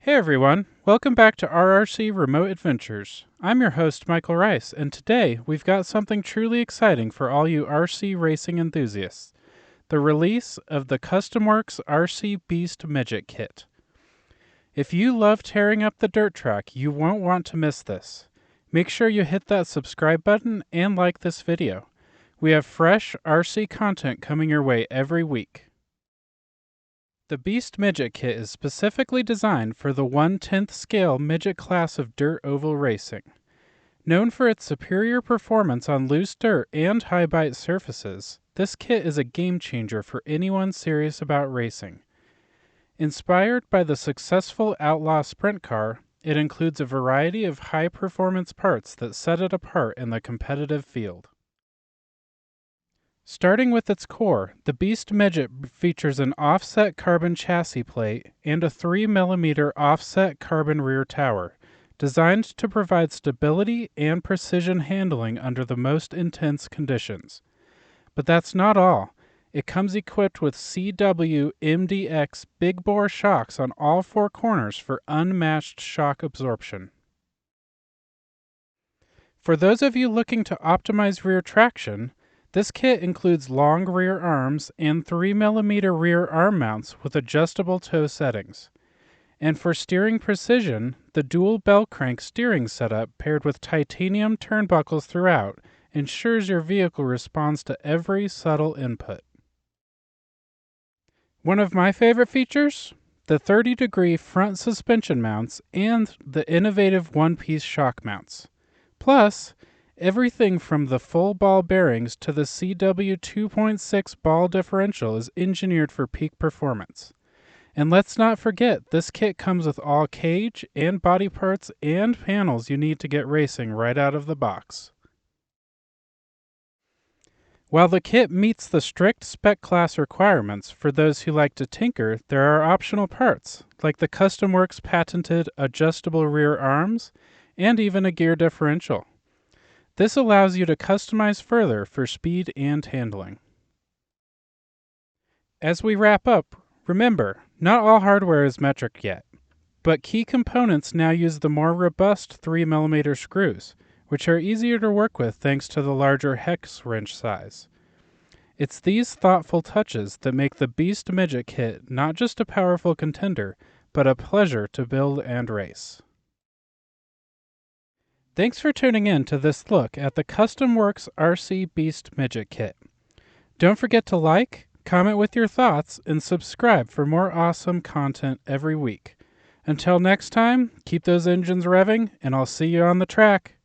Hey everyone, welcome back to RRC Remote Adventures. I'm your host Michael Rice, and today we've got something truly exciting for all you RC racing enthusiasts. The release of the CustomWorks RC Beast Midget Kit. If you love tearing up the dirt track, you won't want to miss this. Make sure you hit that subscribe button and like this video. We have fresh RC content coming your way every week. The Beast Midget Kit is specifically designed for the 1/10th scale midget class of dirt oval racing. Known for its superior performance on loose dirt and high bite surfaces, this kit is a game changer for anyone serious about racing. Inspired by the successful Outlaw Sprint car, it includes a variety of high-performance parts that set it apart in the competitive field. Starting with its core, the Beast Midget features an offset carbon chassis plate and a 3mm offset carbon rear tower, designed to provide stability and precision handling under the most intense conditions. But that's not all. It comes equipped with CW MDX Big Bore shocks on all four corners for unmatched shock absorption. For those of you looking to optimize rear traction, this kit includes long rear arms and 3mm rear arm mounts with adjustable toe settings. And for steering precision, the dual bell crank steering setup paired with titanium turnbuckles throughout ensures your vehicle responds to every subtle input. One of my favorite features? The 30-degree front suspension mounts and the innovative one-piece shock mounts. Plus, everything from the full ball bearings to the CW 2.6 ball differential is engineered for peak performance. And let's not forget, this kit comes with all cage and body parts and panels you need to get racing right out of the box. While the kit meets the strict spec class requirements for those who like to tinker, there are optional parts, like the CustomWorks patented adjustable rear arms and even a gear differential. This allows you to customize further for speed and handling. As we wrap up, remember, not all hardware is metric yet, but key components now use the more robust 3mm screws, which are easier to work with thanks to the larger hex wrench size. It's these thoughtful touches that make the Beast Midget Kit not just a powerful contender, but a pleasure to build and race. Thanks for tuning in to this look at the CustomWorks RC Beast Midget Kit. Don't forget to like, comment with your thoughts, and subscribe for more awesome content every week. Until next time, keep those engines revving, and I'll see you on the track.